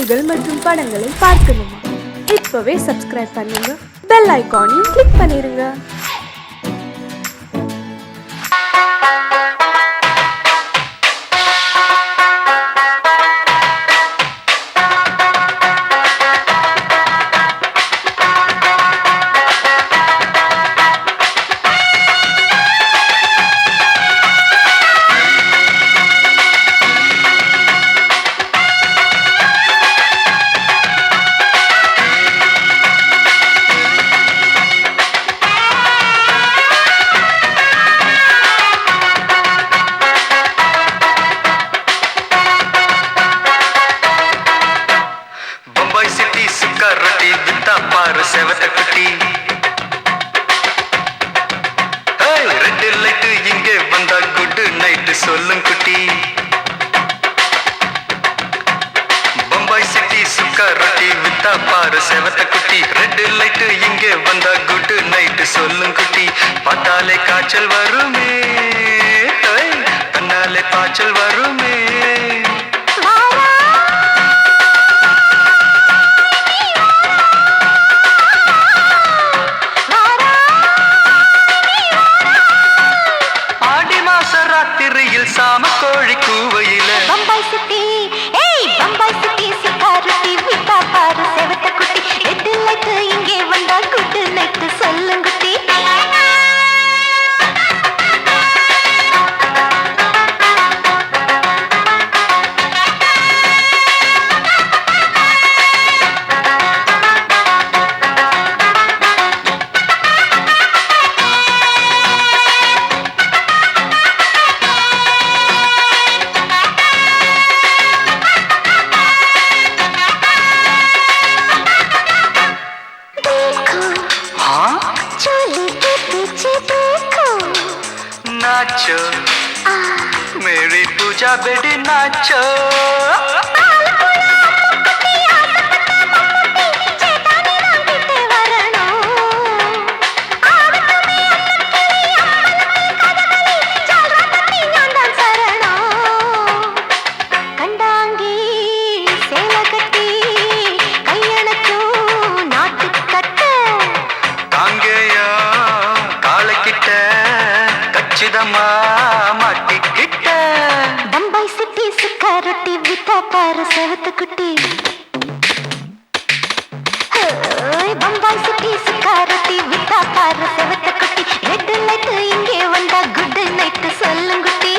நிகழ்ச்சிகள் மற்றும் படங்களை பார்க்கணுமா? இப்பவே சப்ஸ்கிரைப் பண்ணுங்க, பெல் ஐகானையும் கிளிக் பண்ணிருங்க. செவத்த குட்டி ரெட் லைட் இங்கே வந்தா குட் நைட் சொல்லும் குட்டி. பம்பாய் சிட்டி சுக்கா ரொட்டி வித்தா பாரு செவத்த குட்டி. ரெட் லைட் இங்கே வந்தா குட் நைட் சொல்லும் குட்டி. பார்த்தாலே காய்ச்சல் வருமே, தன்னாலே பாய்ச்சல் வருமே. சாம கோழி கூவையில பம்பாய் சிட்டி, பம்பாய் சிட்டி சிக்காரத்தி விட்டா பாரு செவத்த குட்டி. ரெட் லைட் இங்கே வந்தா குட் நைட் சொல்லுங்குட்டி. नाचो मेरी पूजा बेटी नाचो. பம்பாய் சிட்டி சுக்காரொட்டி வித்தா பாரு செவத்த குட்டி. பம்பாய் சிட்டி சுக்காரொட்டி வித்தா பாரு செவத்த குட்டி. ரெட் லைட் இங்கே வந்தா குட் நைட் சொல்லுங்குட்டி.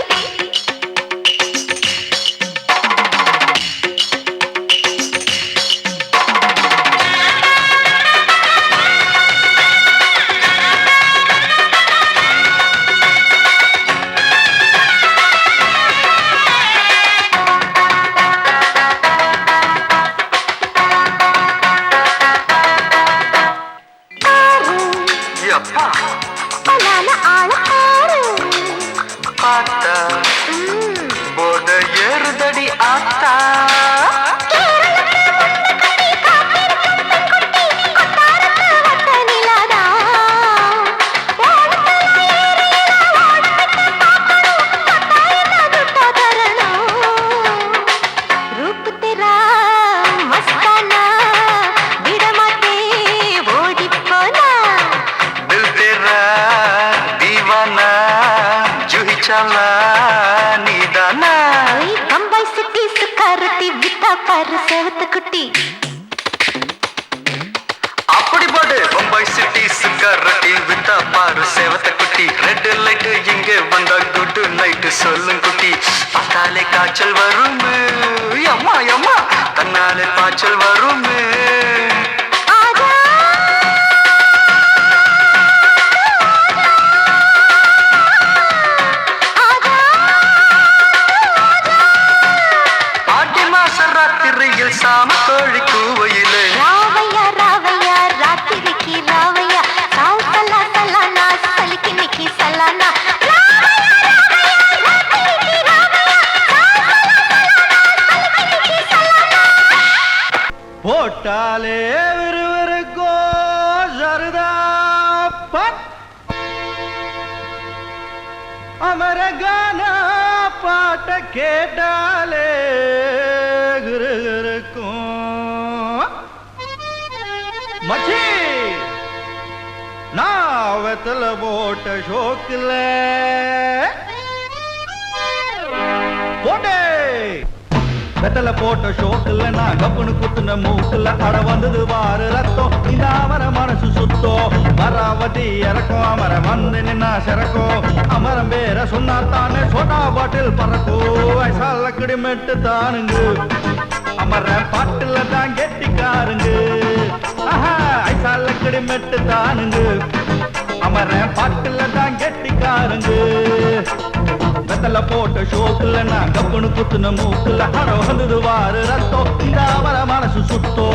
பார்த்தா போத ஏறுதடி ஆத்தா. பம்பாய் சிட்டி சுக்காரத்தி வித்தா பாரு செவத்த குட்டி. அப்படி போடு பம்பாய் சிட்டி சுக்காரத்தி வித்தா பாரு செவத்த குட்டி. ரெட் லைட் இங்கே வந்தா குட் நைட் சொல்லும் குட்டி. பார்த்தாலே காய்ச்சல் வருமே, அம்மா அம்மா தன்னாலே பாய்ச்சல் வருமே. சாம கோழி கூவையிலே ராவையா ராவையா ராத்திரிக்கு ராவையா சாவு சல்லா சல்லானா சலிக்கு நிக்கி சல்லானா. போட்டாலே விறுவிறுக்கோ சருதா அமர கானா பாட்ட கேட்டாலே இருக்கும் மச்சி நான் வெத்தல போட்ட ஷோக்குல போட்டே வெத்தல போட்ட ஷோக்குல நான் கப்புனு குத்துன மூக்குல அட வந்தது வாரு ரத்தம் இந்த அமர மனசு சுத்தோ மராவதி இறக்கும் அமரம் வந்து நின்னா சிறக்கும் அமரம் பேர சொன்னா தானே சோடா பாட்டில் பறக்கோ வயசால கிடிமெட்டு தானுங்க அமர பாட்டுல தான் கெட்டிக்காருங்க ஐசால கிடிமெட்டு தானுங்க அமர பாட்டுல தான் கெட்டிக்காருங்க வெத்தல போட்ட ஷோக்குல நான் கப்புனு குத்துன மூக்குல அட வந்தது வாரு ரத்தம் இந்த அவர மனசு சுத்தோ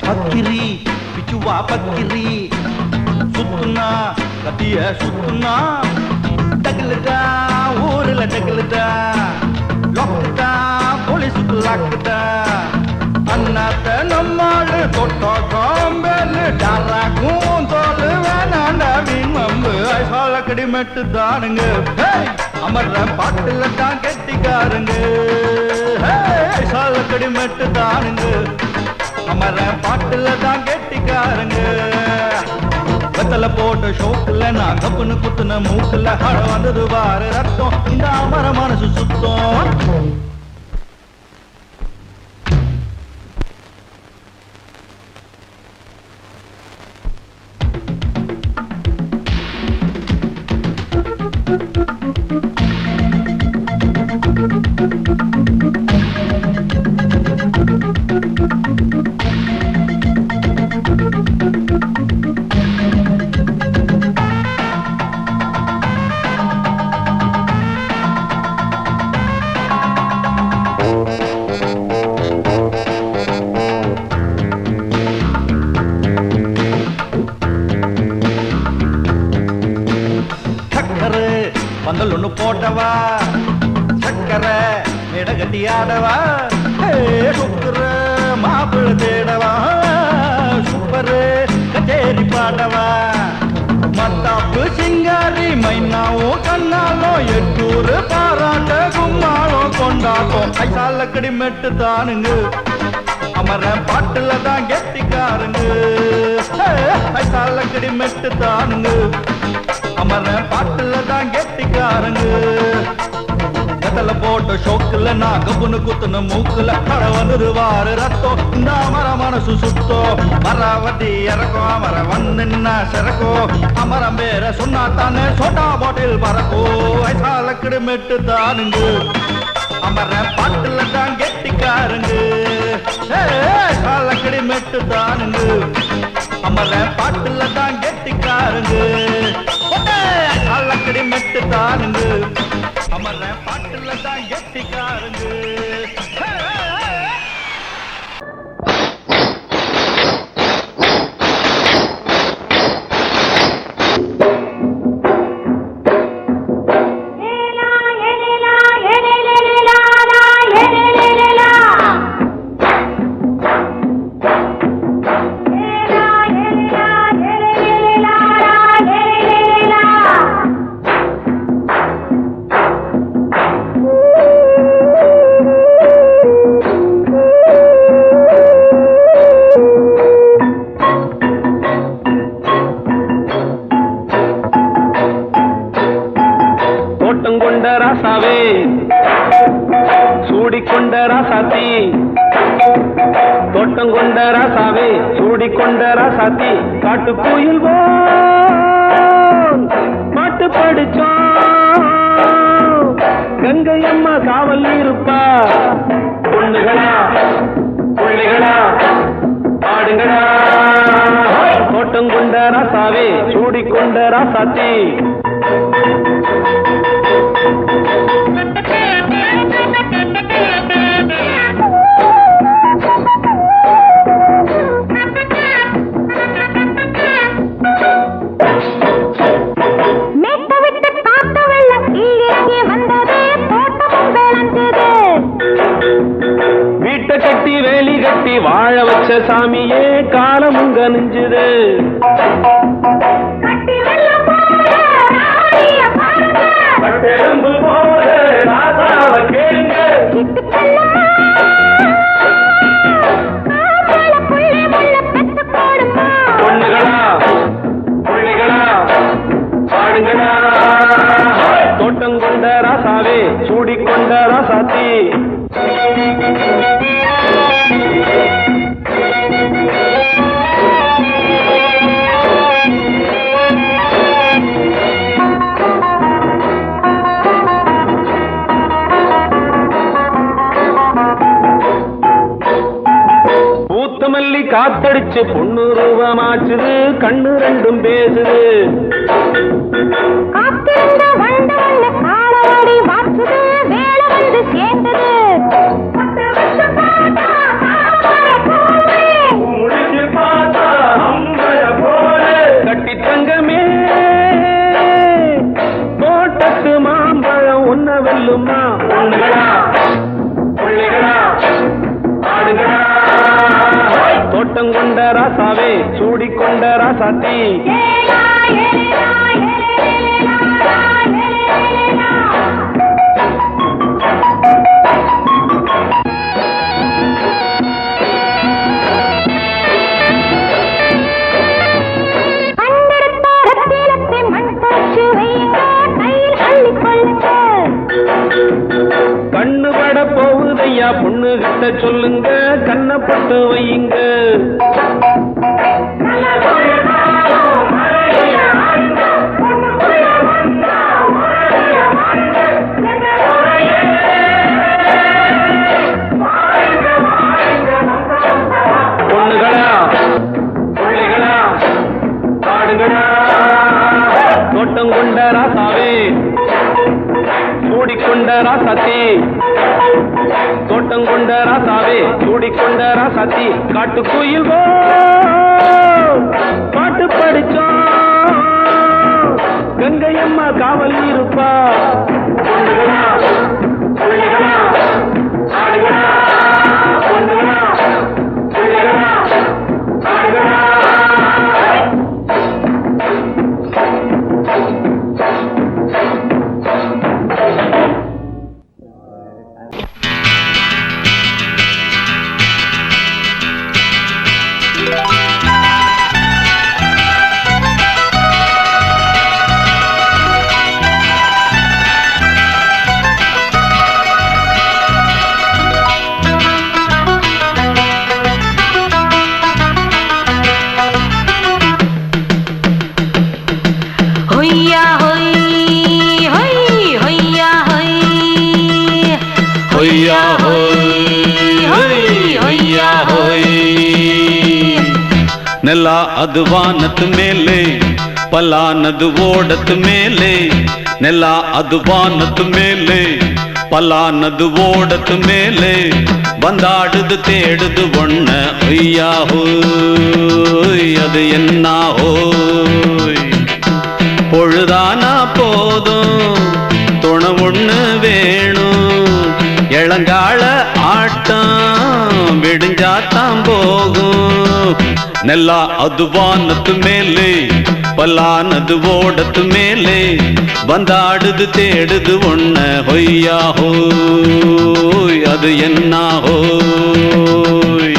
பக்கிரி பிச்சுவா பக்கிரி சுத்துனா கத்திய சுத்துனா டகுலுதா ஊருல டகுலுதா லொக்குதா போலீஸுக்கு லாக்குதா அண்ணாத்த நம்மாளு தொட்டோ காம்பேலு டாராக்கும் தோலு வேணாண்டா மீன் மம்பு ஐசால கடிமெட்டு தானுங்க அமர்ற பாட்டுல தான் கெட்டிக்காருங்க ஐசால கடிமெட்டு தானுங்க அமர பாட்டுல தான் கெட்டிக்காரங்க வெத்தல போட்ட ஷோக்குல நான் கப்புனு குத்துன மூக்குல அட வந்தது வாரு ரத்தம் இந்த அமர மனசு சுத்தம் பந்தல் ஒண்ணு போட்டவா சக்கரை மேடகட்டி ஆடவா சுக்குற மாப்பிள்ள தேடவா சூப்பரு கச்சேரி பாடவா மத்தாப்பு சிங்காரி மைனாவும் கண்ணாலும் எட்டூரு பாராட்ட கும்மாளும் கொண்டாட்டம் ஐசால கடிமெட்டு தானுங்க அமர பாட்டுல தான் கெட்டிக்காருங்க ஐசால கடிமெட்டு தானுங்க அமர பாட்டுல தான் கெட்டிக்காரங்க வெத்தல போட்ட ஷோக்குல நான் கப்புனு குத்துன மூக்குல அட வந்துரு வாரு ரத்தம் இந்த அமர மனசு சுத்தோ மராவதி இறக்கும் அமர வந்து நின்னா சிறக்கோ அமரம் பேர சொன்னா தானே சோட்டா பாட்டில் பறக்கோ வயசால கிடுமெட்டு தானுங்க அமர பாட்டுல தான் கெட்டிக்காரங்க வயசால கிடுமெட்டு தானுங்க அமர பாட்டுல தான் கெட்டிக்காரங்க அலக்கடி மெட்டு தானுங்க அமர பாட்டுல தான் கெட்டிக்காரங்க ராசாவே சூடிக்கொண்ட ராசாத்தி தோட்டம் கொண்ட ராசாவே சூடிக்கொண்ட ராசாத்தி காட்டுக்குயில் பாட்டு படிச்சோம் கங்கை அம்மா காவல் இருப்பா பொண்ணுகளா பிள்ளைகளா பாடுங்களா தோட்டம் கொண்ட ராசாவே சூடிக்கொண்ட ராசாத்தி வீட்டை கட்டி வேலி கட்டி வாழ வச்ச சாமியே காலம் உங்க நெஞ்சுது பொண்ணுகளா பிள்ளைகளா பாடுங்களா தோட்டம் கொண்ட ராசாவே சூடிக்கொண்ட ராசாத்தி பூத்தமல்லி காத்தடிச்சு பொண்ணு ரூபமாச்சுது கண்ணு ரெண்டும் பேசுது கட்டி தங்கமே தோட்டத்து மாம்பழம் உன்ன வெல்லுமா பொண்ணுகளா பிள்ளைகளா ஆடுகளா தோட்டம் கொண்ட ராசாவே சூடிக்கொண்ட ராசாத்தி கண்ணு பட போகுதையா பொண்ணு கிட்ட சொல்லுங்க கண்ணப்பட்டு வையுங்க பொண்ணுகளா பிள்ளைகளா பாடுங்களா தோட்டம் கொண்ட ராசாவே சூடிக்கொண்ட ராசாத்தி தோட்டம் கொண்ட ராசாவே சூடிக்கொண்ட ராசாத்தி காட்டுக்குயில் பாட்டு படிச்சோம் கங்கை அம்மா காவல் இருப்பா பொண்ணுகளா பிள்ளைகளா ஆடுகளா பொண்ணுகளா பிள்ளைகளா ஆடுகளா ನೆಲ ಅದು ವಾನದ ಮೇಲೆ ಪಲಾನದು ಓಡದ ಮೇಲೆ ನೆಲ ಅದು ವಾನದ ಮೇಲೆ ಪಲಾನದು ಓಡದ ಮೇಲೆ ಬಂದಾಡುದು தேடுது ஒண்ண ஐயா ஹோய் அது என்ன ஹோய் பொழுதானா போதும் துணை ஒண்ணு வேணும் இளங்கால ஆட்டம் விடிஞ்சாத்தான் போகும் ನೆಲ ಅದು ವಾನದ ಮೇಲೆ ಪಲಾನದು ಓಡದ ಮೇಲೆ ಬಂದಾಡುದು தேடுது ஒண்ண ಹೊಯ್ಯಾ ಹೋಯ್ ಅದು ಎನ್ನ ಹೋಯ್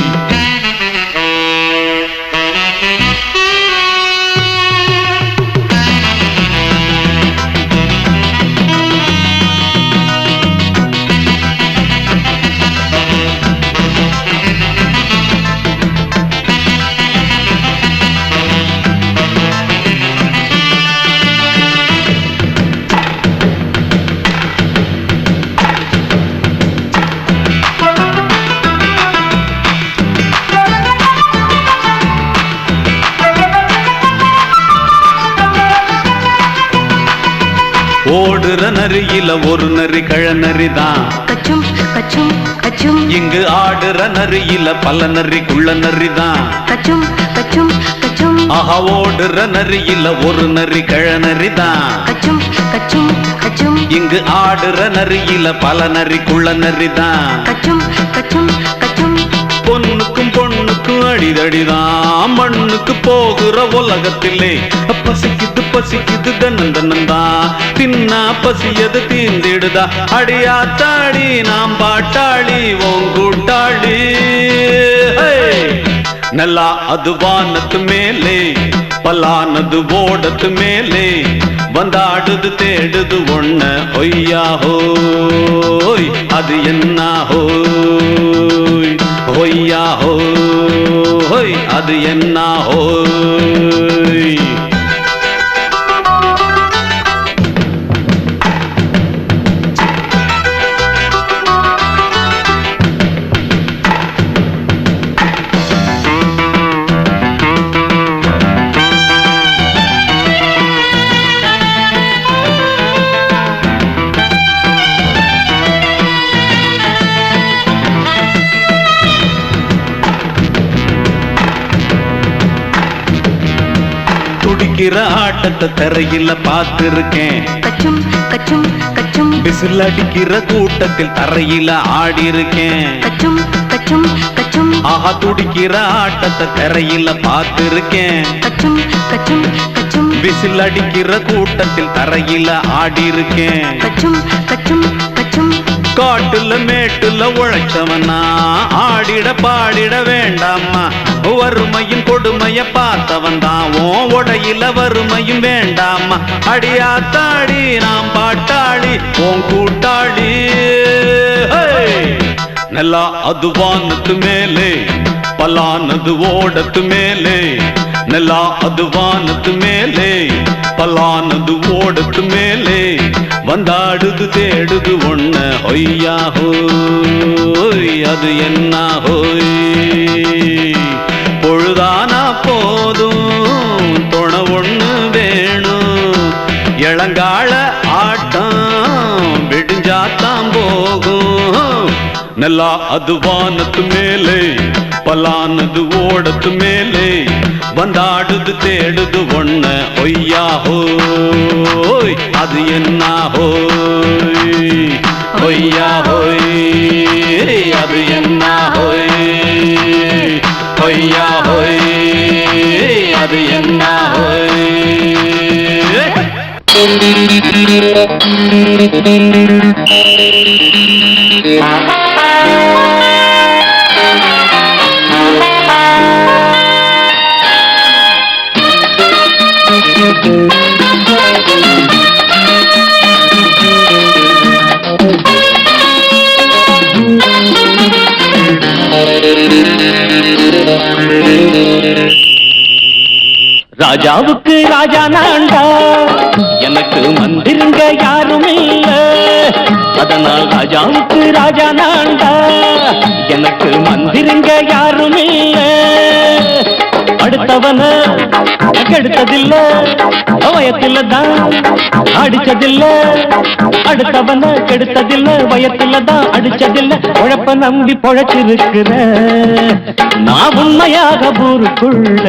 நரியில ஒரு நரி கழநரிதான். கச்சும் கச்சும் கச்சும் இங்கு ஆடுற நரியில பல நரி குள்ள நரிதான். கச்சும் கச்சும் கச்சும் ஆஹா ஓடுற நரியில ஒரு நரி கழநரிதான். கச்சும் கச்சும் கச்சும் இங்கு ஆடுற நரியில பல நரி குள்ள நரிதான். கச்சும் கச்சும் கச்சும் பொண்ணுக்கும் பொண்ணுக்கும் அடிதடிதான். மண்ணுக்கு போகிற உலகத்திலே பசிக்குது பசிக்குது தன்னந்தன்னந்தான். தின்னா பசியது தீர்ந்திடுதா. அடியாத்தாடி நாம் பாட்டாளி உன் கூட்டாளி. நல்லா அது வானத்து மேலே பலானது ஓடத்து மேலே வந்தாடுது தேடுது ஒண்ண ஒய்யா ஹோய் அது என்ன ஹோய் ஒய்யா ஹோய் அது என்ன ஹோய். துடிக்கிற ஆட்டத்தை தரையில பார்த்திருக்கேன். கச்சும் கச்சும் கச்சும் விசில் அடிக்கிற கூட்டத்தில் தரையில ஆடி இருக்கேன். கச்சும் கச்சும் கச்சும் ஆஹா துடிக்கிற ஆட்டத்தை தரையில பார்த்திருக்கேன். கச்சும் கச்சும் கச்சும் விசில் அடிக்கிற கூட்டத்தில் தரையில ஆடி இருக்கேன். கச்சும் கச்சும் கச்சும் காட்டுல மேட்டுல உழைச்சவனா ஆடிட பாடிட வேண்டாமா. வறுமையும் கொடுமைய பார்த்தவன் தான் உன் உடையில வறுமையும் வேண்டாமா. அடியாத்தாடி நாம் பாட்டாளி உன் கூட்டாளி. நல்லா அது வானத்து மேலே பலானது ஓடத்து மேலே. நல்லா அது வானத்து மேலே பலானது ஓடத்து மேலே வந்தாடுது தேடுது ஒண்ண ஒய்யா ஹோய் அது என்ன ஹோய். பொழுதானா போதும் துணை ஒண்ணு வேணும். இளங்கால ஆட்டம் விடிஞ்சாத்தான் போகும். நல்லா அது வானத்து மேலே பலானது ஓடத்து மேலே வந்தாடுது தேடுது ஒண்ண ஒய்யா ஹோய் அது என்ன ஹோய் ஒய்யா ஹோய் அது என்ன ஹோய் ஒய்யா ஹோய் அது என்ன ஹோய். ராஜாவுக்கு ராஜா நான்டா, எனக்கு மந்திருங்க யாரும் இல்ல. அதனால் ராஜாவுக்கு ராஜா நான்டா, எனக்கு மந்திருங்க யாரும் இல்ல. அடுத்தவன கெடுத்ததில்ல, வயத்துல தான் அடிச்சதில்ல. அடுத்தவன கெடுத்ததில்ல, வயத்துல தான் அடிச்சதில்ல. உழைப்ப நம்பி பொழைச்சிருக்கிற நான் உண்மையாக ஊருக்குள்ள.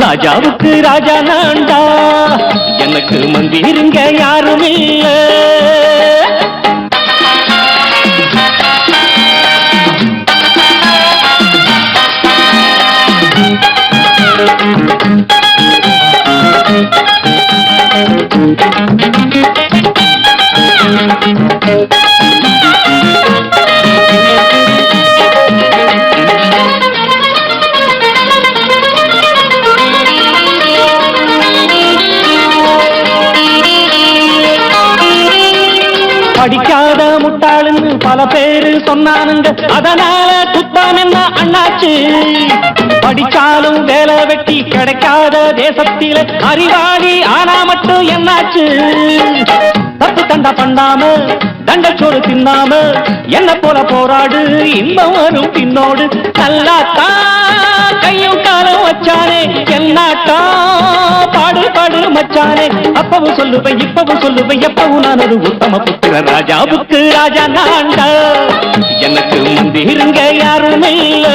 ராஜாவுக்கு ராஜா நான்டா, எனக்கு மந்திருங்க யாரும் இல்ல. படிக்காத முட்டாளுன்னு பல பேரு சொன்னானுங்க, அதனால குத்தம் என்ன அண்ணாச்சு. படிச்சாலும் வேலை வெட்டி கிடைக்காத தேசத்தில அறிவாளி ஆனா மட்டும் என்னாச்சு. தப்பு தண்டா பண்ணாம தண்டச்சோறு தின்னாம என்ன போல போராடு, இன்பம் வரும் பின்னோடு. நல்லாத்தான் கையும் காலம் வச்சானே, என்னாட்டா பாடு பாடு வச்சானே அப்பவும் சொல்லுவேன் இப்பவும் சொல்லுவேன் எப்பவும் நான் ஒரு உத்தம புத்திர ராஜாவுக்கு ராஜா நான்டா எனக்கு முந்திருங்க யாரும் இல்ல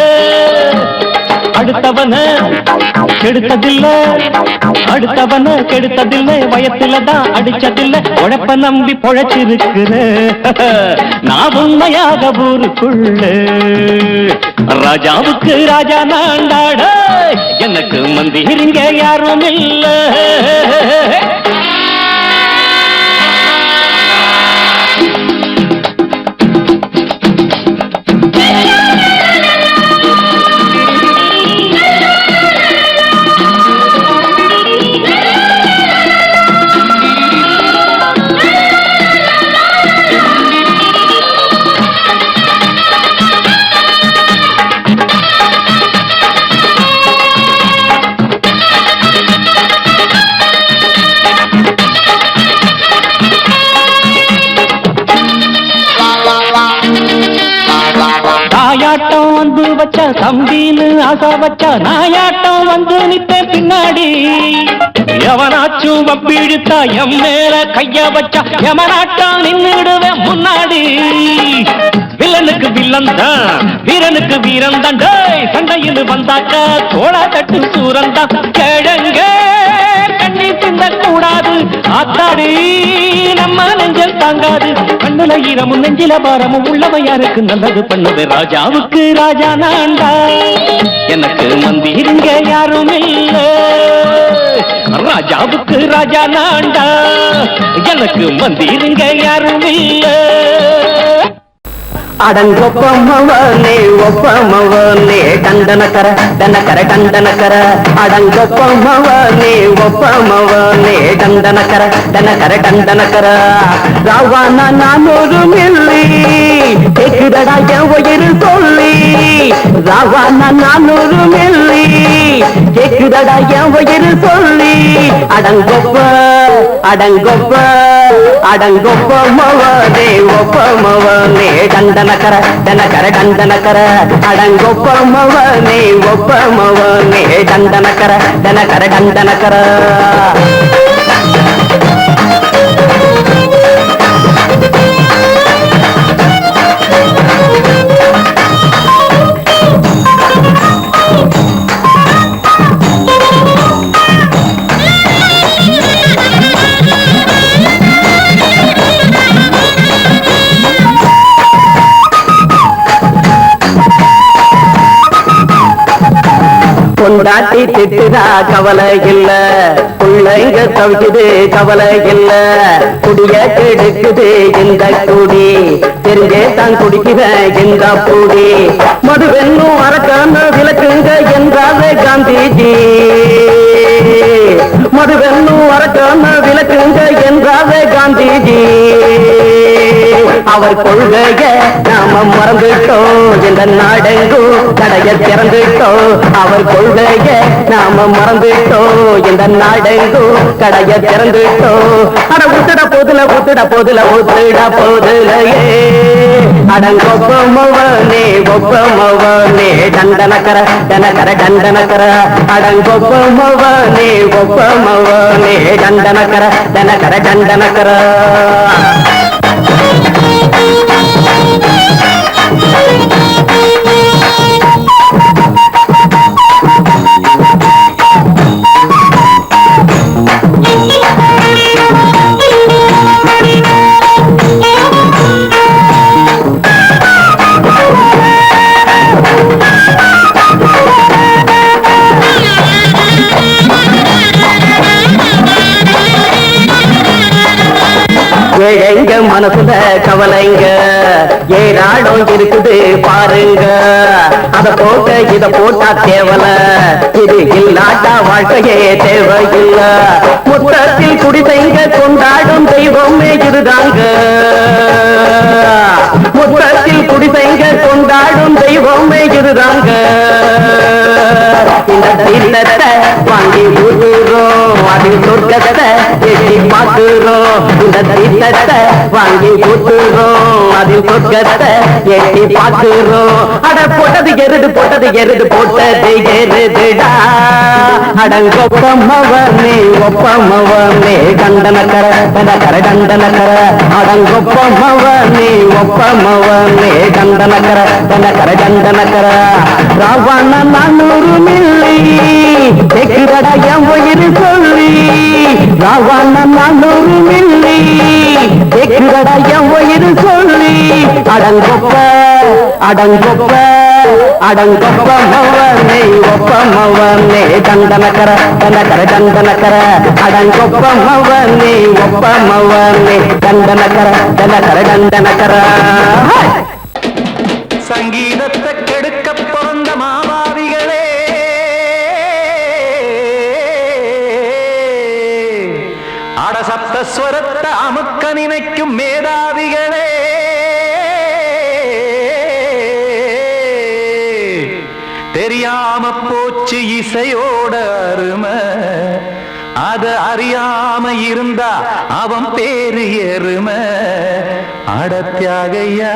அடுத்தவன கெடுத்ததில்லை அடுத்தவன கெடுத்ததில்லை வயத்துலதான் அடிச்சதில்லை உழைப்ப நம்பி பொழைச்சிருக்கிற நான் உண்மையாக ஊருக்குள்ள ராஜாவுக்கு ராஜா நான்டாட எனக்கு மந்திரிங்க யாரும் இல்ல தாயாட்டம் வந்து வச்ச தம்பின்னு ஆசா வச்ச நாயாட்டம் வந்து நித்தேன் பின்னாடி எவனாச்சும் வப்பிழுத்தா எம் மேல கைய வச்சா எவனாட்டம் நின்னுடுவேன் முன்னாடி வில்லனுக்கு வில்லன் தான் வீரனுக்கு வீரன் தான் சண்டையில் வந்தாக்க தோளா தட்டு சூரன் தான் கிழங்க கண்ணி சிந்த கூடாது ஆத்தாடி நம்ம நெஞ்சல் தாங்காது கண்ணுல ஈரமும் நெஞ்சில பாரமும் உள்ளவன் யாருக்கு நல்லது பண்ணுது ராஜாவுக்கு ராஜா நான்டா எனக்கு மந்திரிங்க யாரும் இல்ல ராஜாவுக்கு ராஜா நான்டா எனக்கு மந்திரிங்க யாரும் இல்ல அடங்கொப்பமவனே ஒப்பமவனே டண்டனக்கர டனக்கர டண்டனக்கர அடங்கொப்பமவனே ஒப்பமவனே டண்டனக்கர டனக்கர டண்டனக்கர ராவானா நான் ஒரு மில்லி கேக்குதடா என் உயிர் சொல்லி ராவானா நான் ஒரு மில்லி கேக்குதடா என் உயிர் சொல்லி அடங்கொப்ப அடங்கொப்ப அடங்கொப்பமவனே ஒப்பமவனே டண்டனக்கர டனக்கர டண்டனக்கர அடங்கொப்பமவனே ஒப்பமவனே டண்டனக்கர டனக்கர டண்டனக்கர கொண்டாட்டி திட்டுதா கவலை இல்ல பிள்ளைங்க தவிக்குது கவலை இல்ல குடிய கெடுக்குது இந்த குடி தெரிஞ்சே தான் குடிக்கிற இந்த பூடி மதுவென்னும் அரக்கான விளக்குங்க என்றாவே காந்திஜி மதுவென்னும் அரக்கான விளக்குங்க என்றாவே காந்திஜி அவர் கொள்கைய நாம மறந்துட்டோம் இந்த நாடெங்கும் கடைய திறந்துட்டோம் அவர் கொள்கைய நாம மறந்துட்டோம் இந்த நாடெங்கும் கடைய திறந்துட்டோம் அட ஊத்துட போதுல ஊத்துட போதுல ஊத்துட போதுலையே அடங்கொப்பமவனே ஒப்பமவனே டண்டனக்கர டனக்கர டண்டனக்கர அடங்கொப்பமவனே ஒப்பமவனே டண்டனக்கர டனக்கர டண்டனக்கர எங்க மனசுல கவலைங்க ஏராளம் இருக்குது பாருங்க அத போட்ட இத போட்டா தேவல இது இல்லாட்டா வாழ்க்கையே தேவையில்ல முத்தத்தில் குடிசைங்க கொண்டாடும் தெய்வமே இதுதாங்க முத்தத்தில் குடிசைங்க கொண்டாடும் தெய்வமே இதுதாங்க இந்த தீர்த்தத்தை வாங்கி ஊத்துறோம் அது சொர்க்கத்தை எட்டி பார்க்கிறோம் இந்த தீர்த்தத்தை வாங்கி ஊத்துறோம் அது அதில் சொர்க்கத்தை எட்டி பார்க்கிறோம். அட போட்டது எருது போட்டது எருது போட்டது எருதுடா. அடங்கொப்பமவனே ஒப்பமவனே கண்டனக்கர கர கண்டனக்கர. அடங்கொப்பமவனே ஒப்பமவனே கண்டனக்கர கர கண்டனக்கர. ராவண 400 மில்லி கேக்குறடா என் உயிர் சொல்லி. ராவண 400 மில்லி கேக்குறடா என் உயிர் சொல்லி. அடங்கொப்ப அடங்கொப்ப அடங்கொப்பமவனே ஒப்பமவனே கண்டனக்கர கர கண்டனக்கர. அடங்கொப்பமவனே ஒப்பமவனே கண்டனக்கர கர கண்டனக்கர. சங்கீதத்தை கெடுக்க பிறந்த மாவாதிகளே, அடசப்தஸ்வரத்தை அமுக்க நினைக்கும் மேதாவிகளே, தெரியாம போச்சு இசையோட அருமை. அத அறியாம இருந்தா அவன் பேரு எருமை. அடத்தியாகையா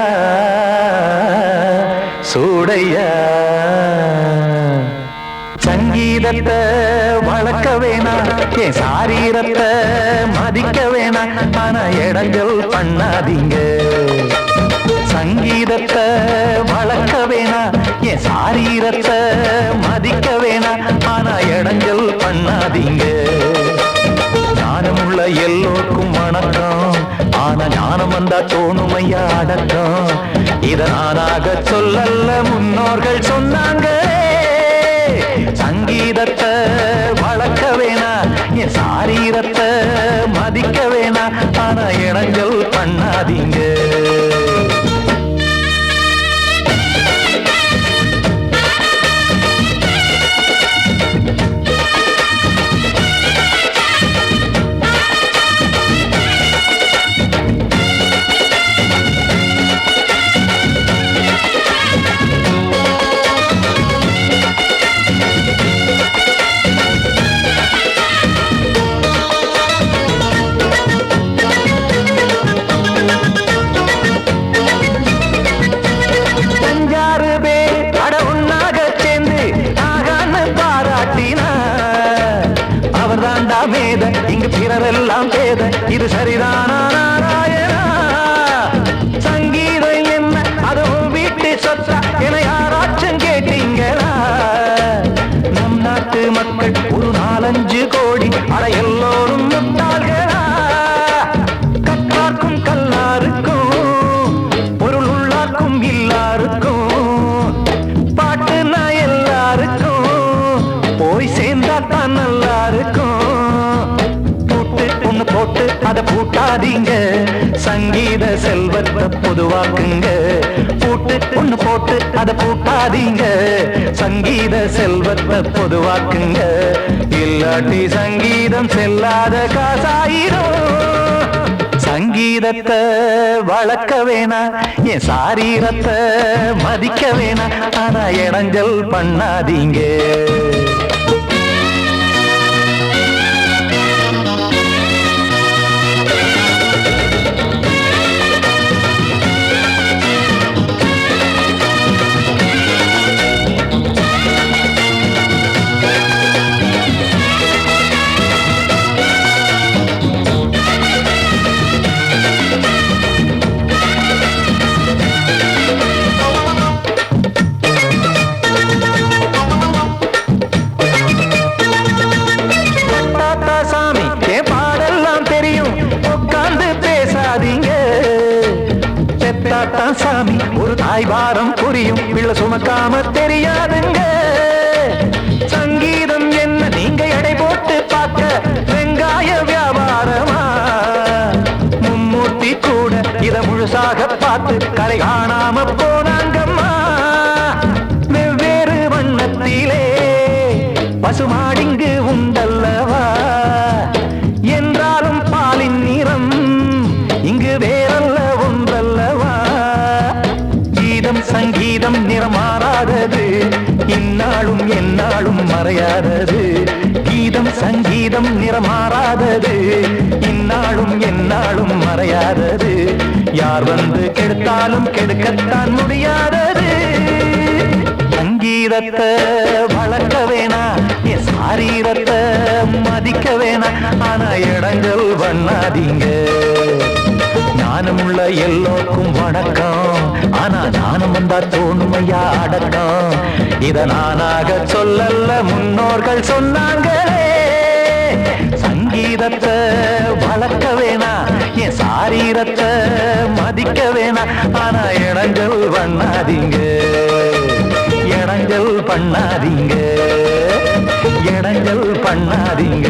சூடையா. சங்கீதத்தை வளர்க்க வேணாம், என் சாரீரத்தை மதிக்க வேணாம். ஆனா இடங்கள் பண்ணாதீங்க. சங்கீதத்தை வளர்க்க வேணாம், என் சாரீரத்தை மதிக்க வேணாம். ஆனா இடங்கள் பண்ணாதீங்க. ஞானமுள்ள எல்லோருக்கும் வணக்கம், ஆனா ஞானம் வந்தா தோணுமையா அடக்கம். இத நானாக சொல்லல்ல, முன்னோர்கள் சொன்னாங்க. சங்கீதத்தை வளர்க்க வேணா, என் சாரீரத்தை மதிக்க வேணா. ஆனா இடங்கள் பண்ணாதீங்க. இங்கு பிறரெல்லாம் பேத, இது சரிதானா நாராயணா? சங்கீதம் என்ன அதுவும் வீட்டு சொத்தா என யாராச்சும் கேட்டீங்களா? நம் நாட்டு மக்கள் ஒரு 4-5 கோடி, அட எல்லோரும் முட்டாள்களா? கற்றார்க்கும் கல்லாருக்கும் பொருள் உள்ளார்க்கும் இல்லாருக்கும் பாட்டுனா எல்லாருக்கும் போய் சேர்ந்தா தான் நல்லா இருக்கும். போட்டு அத பூட்டாதீங்க, சங்கீத செல்வத்தை பொதுவாக்குங்க. பூட்டு ஒண்ணு போட்டு அத பூட்டாதீங்க, சங்கீத செல்வத்தை பொதுவாக்குங்க. இல்லாட்டி சங்கீதம் செல்லாத காசாயிரும். சங்கீதத்தை வளர்க்க வேணா, என் சாரீரத்தை மதிக்க வேணா. ஆனா இடைஞ்சல் பண்ணாதீங்க. சாமி ஒரு தாய் பாரம் புரியும், பிள்ளை சுமக்காம தெரியாதுங்க. சங்கீதம் என்ன நீங்க எடை போட்டு பார்க்க வெங்காய வியாபாரமா? மும்மூர்த்தி கூட இத முழுசாக பார்த்து கரை காணாம போனாங்கம்மா. வெவ்வேறு வண்ணத்திலே பசுமாடிங்கு உண்டல்லவா? என்றாலும் பாலின் நிறம் இங்கு வேறல்ல ஒன்றல்லவா? கீதம் சங்கீதம் நிறமாறாதது, இந்நாள் சங்கீதம் நிறமாறாதது, இந்நாளும் எந்நாளும் மறையாதது. யார் வந்து கெடுத்தாலும் கெடுக்கத்தான் முடியாதது. சங்கீதத்தை வளர்க்க வேணா, என் சாரீரத்தை மதிக்க வேணா, ஆனா இடங்கள் பண்ணாதீங்க. ஞானமுள்ள எல்லோருக்கும் வணக்கம், ஆனா ஞானம் வந்தா தோணுமையா அடக்கம். இத நானாக சொல்லல்ல, முன்னோர்கள் சொன்னாங்களே. சங்கீதத்தை வளர்க்க வேணா, என் சாரீரத்தை மதிக்க வேணா, ஆனா இடங்கள் பண்ணாதீங்க, இடங்கள் பண்ணாதீங்க, இடங்கள் பண்ணாதீங்க.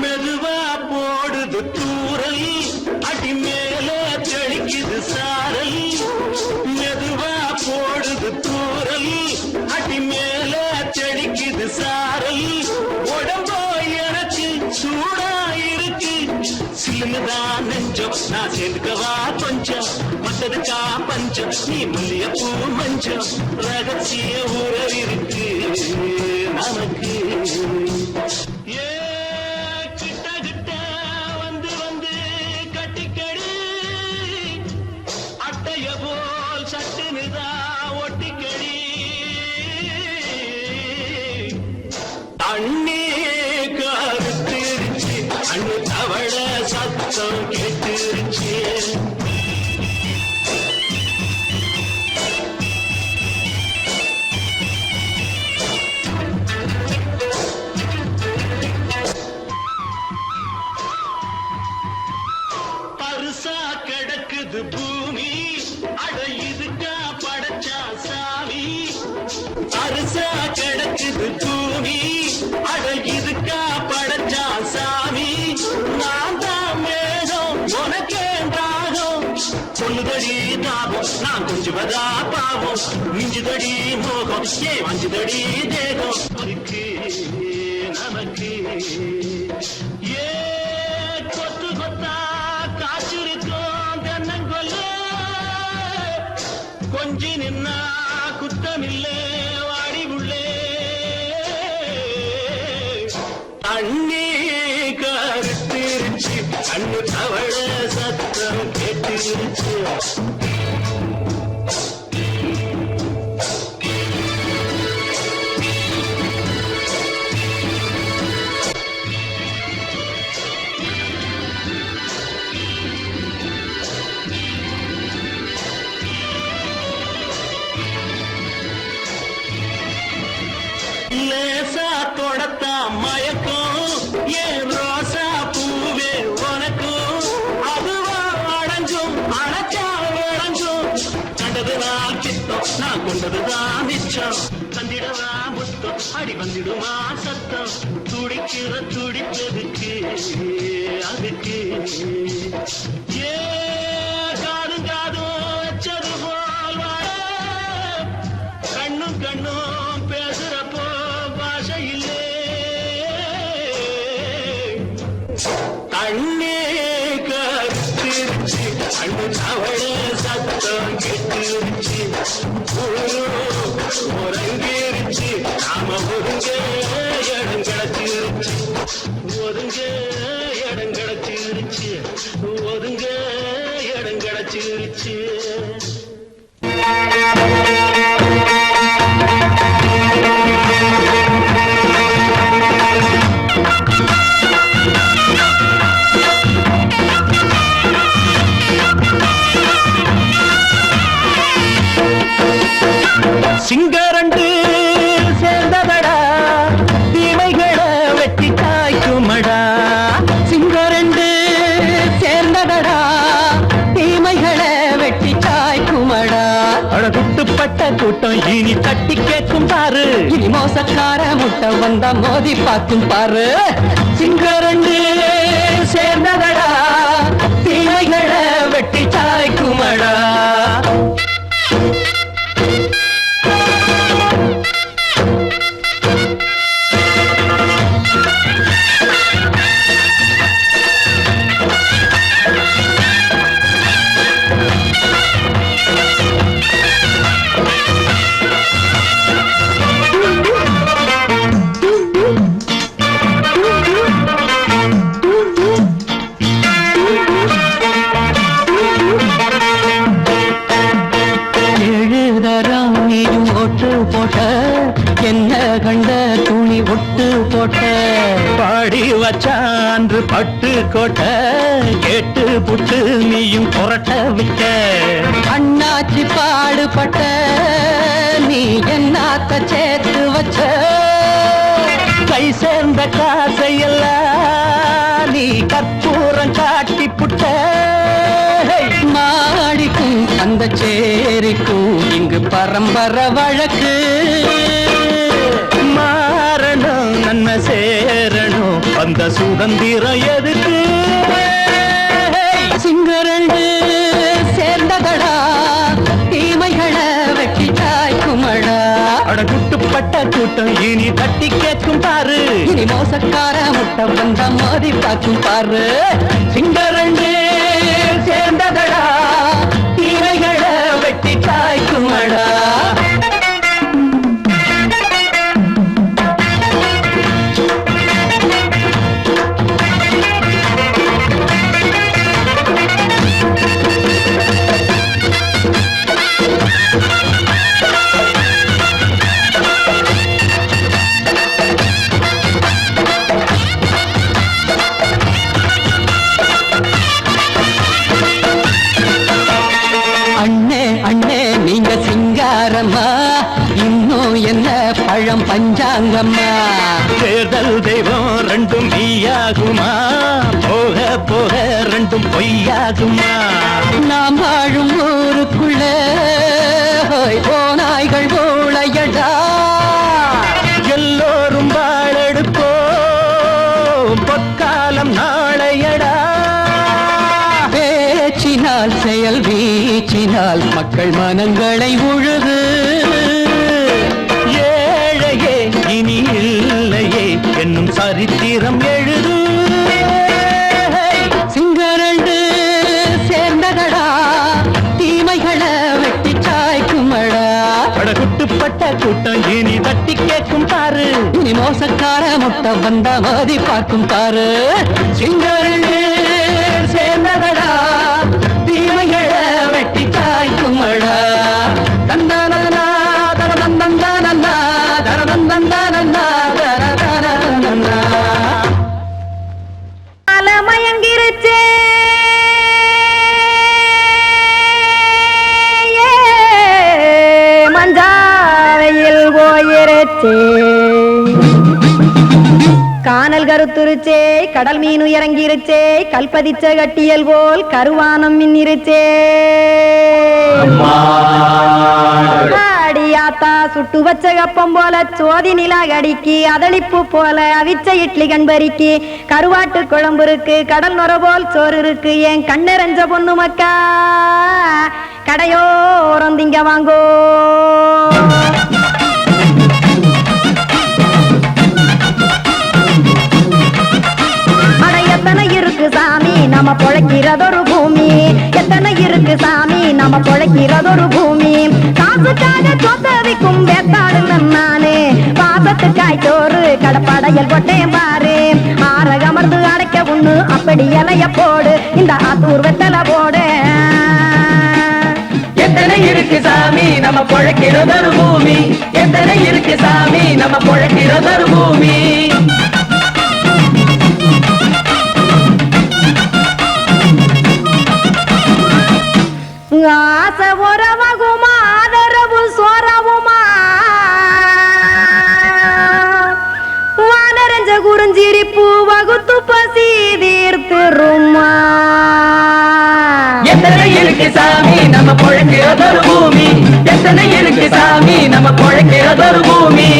மெதுவா போடுது தூரல், அடி மேல தெளிக்குது சாரல். மெதுவா போடுது தூரல், அடி மேல தெளிக்குது சாரல். உடம்போ எனக்கு சூடா இருக்கு, சிலுதான் நெஞ்சம், நான் சேர்ந்துக்கவா கொஞ்சம். மத்ததுக்கா பஞ்சம், நீ மல்லியப்பூ மஞ்சம். ரகசிய உறவிருக்கு நமக்கு. அண்ணே கருத்திருச்சு, அண்ணு தவள சத்தம் கேட்டுருச்சு. பருசா கிடக்குது பூமி, அட இதுக்கா படைச்சா சாமி. பருசா கிடக்குது பூமி, அட இதுக்கா படைச்சா சாமி. நான் தான் மேகம், உனக்கே தாகம். சொல்லுதடி தாபம், நான் கொஞ்சுவதா பாவம். மிஞ்சுதடி மோகம், ஏ வஞ்சுதடி தேகம். இருக்கு நமக்கு ஏ கொத்து கொத்தா காய்ச்சிருக்கோம் தென்னங்கொல்ல. கொஞ்சி நின்னா குத்தமில்லே வாடி உள்ளே. அண்ணே கருத்திருச்சு, அண்ணு தவள சத்தம் கேட்டுருச்சு. லேசா தொடத்தா மயக்கம், ஏன் ரோசா பூவே உனக்கும். அதுவா அடைஞ்சும் அடைச்சா விளைஞ்சும். கண்டதுதான் சித்தம், நான் கொண்டதுதான் மிச்சம். தந்திடவா முத்தம், அடி வந்துடுமா சத்தம் துடிக்கிற துடிப்பதுக்கு அதுக்கு ஏ காதும் காதும் வச்சது போல் வாழ கண்ணும் கண்ணும் பேசுறப்போ பாஷை இல்லே கண்ணே கருத்திருச்சு அண்ணு தவள சத்தம் கெட்டுருச்சு உறங்கிருச்சு நாம ஒருங்க இடம் கிடச்சிருச்சு ஒதுங்க இடம் கிடச்சிருச்சு ஒதுங்க இடம் கிடச்சிருச்சு சிங்கரண்டு சேர்ந்ததடா தீமைகளை வெட்டி காய்க்குமடா சிங்கரண்டு சேர்ந்ததடா தீமைகளை வெட்டி காய்க்குமடா அழகுட்டுப்பட்ட கூட்டம் இனி தட்டி கேட்கும் பாரு இனி மோசக்கார முட்டை வந்தா மோதி பார்க்கும் பாரு சிங்கரண்டு சேர்ந்ததடா தீமைகளை வெட்டி காய்க்குமடா என்ன கண்ட துணி ஒட்டு போட்ட பாடி வச்சான்று பட்டு கோட்ட கேட்டு புட்டு நீயும் புரட்ட விட்ட அண்ணாச்சி பாடுபட்ட நீ என்னாத்த சேர்த்து வச்ச கை சேர்ந்த காசையெல்லாம் நீ கற்பூரம் காட்டி புட்ட மாடிக்கும் அந்த சேரிக்கும் இங்கு பரம்பரை வழக்கு மாறணும் நன்மை சேரணும் அந்த சுதந்திரம் எதுக்கு சிங்கரண்டு சேர்ந்ததடா தீமைகளை வெட்டி காய்க்குமடா அடகுட்டுப்பட்ட கூட்டம் இனி தட்டி கேட்கும் பாரு இனி மோசக்கார முட்டை வந்த மோதி பார்க்கும் பாரு சிங்கரண்டு சேர்ந்ததடா தீமைகளை வெட்டி காய்க்குமடா இன்னும் என்ன பழம் பஞ்சாங்கம்மா தேர்தல் தெய்வம் ரெண்டும் மெய்யாகுமா போக போக ரெண்டும் பொய்யாகுமா நாம் வாழும் ஊருக்குள்ள போனாய்கள் போளையடா எல்லோரும் வாழெடுப்போம் பொற்காலம் நாளையடா பேச்சினால் செயல் வீச்சினால் மக்கள் மனங்களை உழுது ஏழையே இனி இல்லையே என்னும் சரித்திரம் எழுது சிங்கரண்டு சேர்ந்ததடா தீமைகளை வெட்டி சாய்க்குமடா படகுட்டுப்பட்ட கூட்டம் இனி தட்டி கேட்கும் பாரு இனி மோசக்கார முட்டை வந்தா மோதி பார்க்கும் பாரு சிங்கரண்டு சேர்ந்ததடா தீமைகளை வெட்டி காய்க்குமடா தந்தானா தரதந்தந்தானா தரதந்தந்தானா தரதந்தந்தானா மயங்கிருச்சே மஞ்சாவையில் போயிருச்சே கானல் கருத்துருச்சே கடல் மீன் இறங்கிருச்சே கல்பதிச்ச கட்டியல் போல் கருவானம் மின்னிருச்சே ஆத்தா சுட்டு வச்ச கப்பம் போல சோதி நிலா கடிக்கு அதளிப்பு போல அவிச்ச இட்லி கண்பறிக்கு கருவாட்டு குழம்பு இருக்கு கடல் நுர போல் சோறு இருக்கு என் கண்ணெரஞ்ச பொண்ணு மக்கா கடையோரம் திங்க வாங்கோ எத்தனை இருக்கு சாமி நம்ம பொழைக்கிறதொரு பூமி எத்தனை இருக்கு சாமி நம்ம பொழைக்கிறதொரு பூமி காசுக்காக சொத்தவிக்கும் வேத்தாடு நானு பாசத்துக்காய் சோறு கடப்படையல் கொட்டேன் பாரு ஆரகமர்ந்து அடைக்க ஒண்ணு அப்படி இலைய போடு இந்த ஆத்தூர் வெத்தலை போடு எத்தனை இருக்கு சாமி நம்ம பொழைக்கிறதொரு பூமி எத்தனை இருக்கு சாமி நம்ம பொழைக்கிறதொரு பூமி ஆசை உறவகுமா ஆதரவு சோரவுமா வானரஞ்ச குறிஞ்சிரிப்பு வகுத்து பசி தீர்த்துருமா எத்தனை இருக்கு சாமி நம்ம பொழைக்கிறதொரு பூமி எத்தனை இருக்கு சாமி நம்ம பொழைக்கிறதொரு பூமி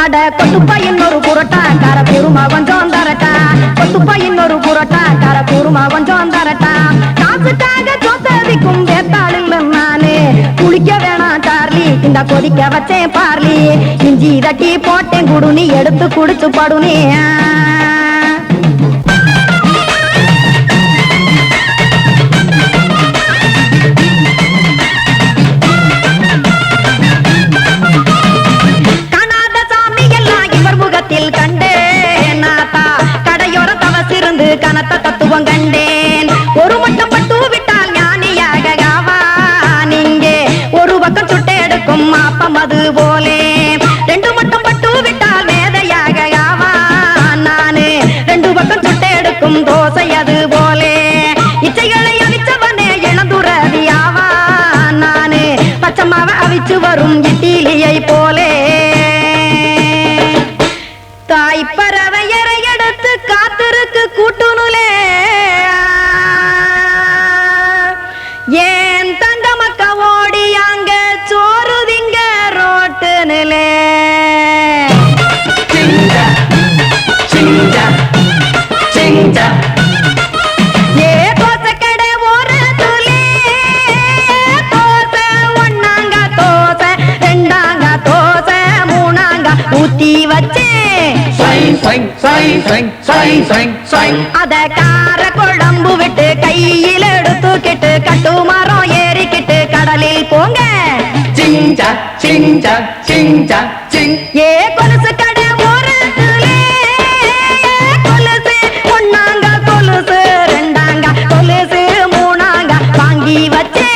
அட கொத்துப்பா இன்னொரு புரோட்டா கார குருமா கொஞ்சம் தரட்டா கொத்துப்பா இன்னொரு புரோட்டா கார குருமா கொஞ்சம் தரட்டா காசுக்காக சொத்ததிக்கும் வேத்தாளில் நானு குளிக்க வேணாம் சார்லி இந்த கொதிக்க வச்சேன் பார்லி இஞ்சி தட்டி போட்டேன் குடுனி எடுத்து குடிச்சு படுனி கண்டேன் நாத்தா கடையோர தவசிருந்து கனத்த தத்துவம் கண்டேன் ஒரு மட்டும் பட்டு விட்டால் ஞானியாக நீங்கே ஒரு பக்கம் சுட்டு எடுக்கும் மாப்பம் அது போலே ரெண்டு மட்டும் பட்டு விட்டால் மேதையாக நானு ரெண்டு பக்கம் சுட்டு எடுக்கும் தோசை அது போலே இச்சைகளை அவிச்சவனே இளந்துறவியாவா நானு பச்சமாவ அவிச்சு வரும் இட்டிலியை போலே தாய் பறவையரை எடுத்து காத்திருக்கு கூட்டுனுலே ஏன் தங்க மக்க ஓடி அங்க சோறுதிங்க ரோட்டு நிலே ஏ தோசை கடை ஒரு துளே தோசை ஒன்னாங்க தோசை ரெண்டாங்க தோசை மூணாங்க ஊத்தி வச்சே அத கார குழம்பு விட்டு கையில் எடுத்துக்கிட்டு கட்டு மரம் ஏறிக்கிட்டு கடலில் போங்க ஏ கொலுசு கடை ஒரு கொலுசு ஒன்னாங்க கொலுசு ரெண்டாங்க கொலுசு மூணாங்க வாங்கி வச்சே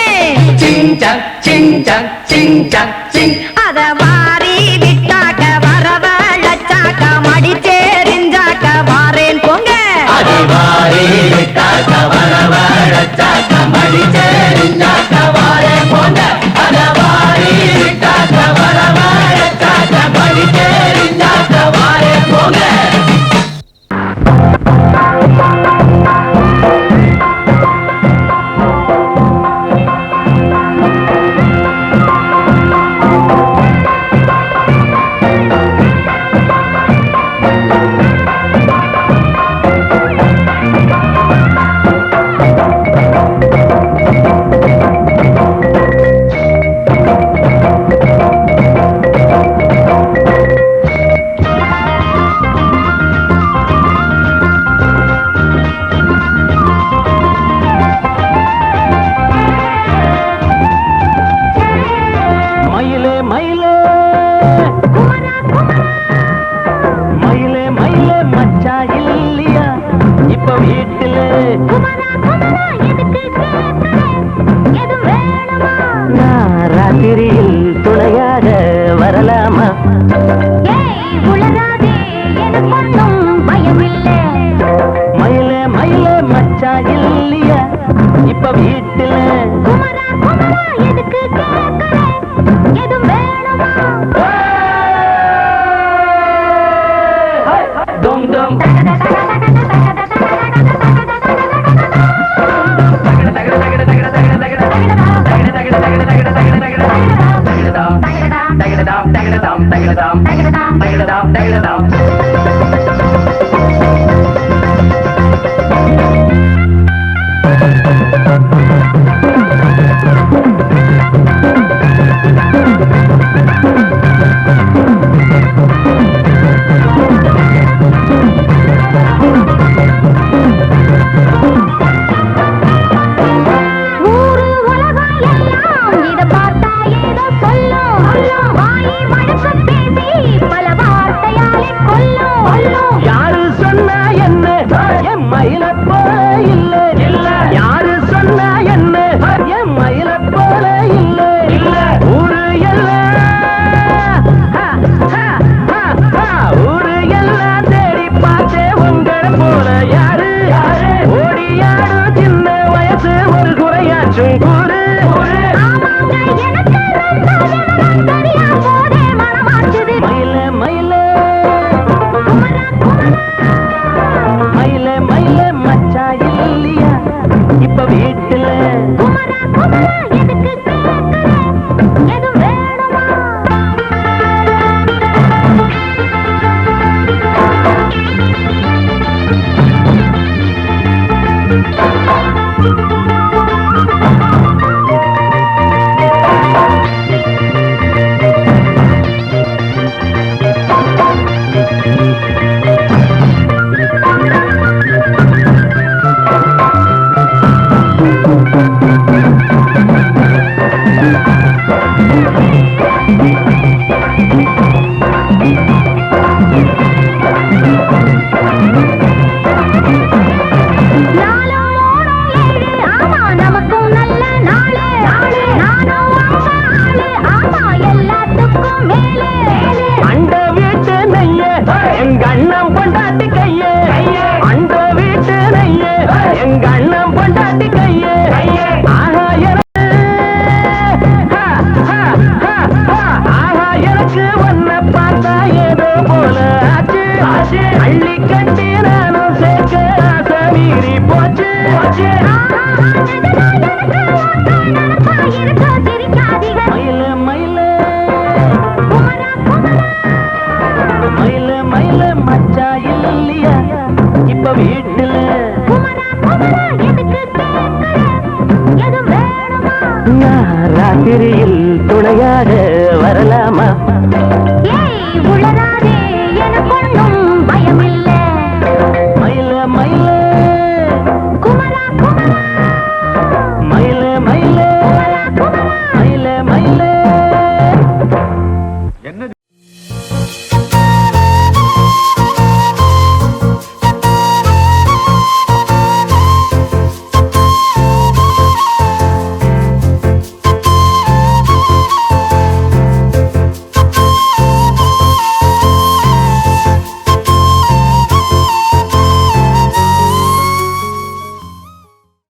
அத வாரி விட்டாக்க வரவழைச்சாக்க மடிச்சேரிஞ்சாக்க வாரேன் போங்க ராத்திரியில் துணையாக வரலாமா மயிலே மயிலே மச்சா இல்லையா இப்ப வீட்டுல எதுக்கு கேட்கிறேன் எதுவும் வேணுமா யாரு சொன்னா என்ன என் மயில போல இல்ல இல்ல யாரு சொன்னா என்ன என் மயில போல இல்ல இல்ல ஊரு எல்லாம் ஊரு எல்லாம் தேடி பார்த்தே உங்களை போல யாரு ஓடியாடு சின்ன வயசு ஒரு குறையாச்சும் கூறு மயில மயில மயில மயில மச்சா இல்லையா இப்ப வீட்டுல அண்ட வீட்டு நெய்ய எங்க அண்ணன் பொண்டாட்டி கைய அண்ட வீட்டு நெய்ய எங்க அண்ணன் பொண்டாட்டி கைய ஆஹா எனக்கு ஒன்ன பார்த்தா ஏதோ போல ஆச்சு அள்ளி கட்டி நானும் சேர்க்க ஆசை மீறி போச்சு மயில மயில மயில மயில மச்சா இல்லையா இப்ப வீட்டுல நான் ராத்திரியில் துணையாக வரலாமா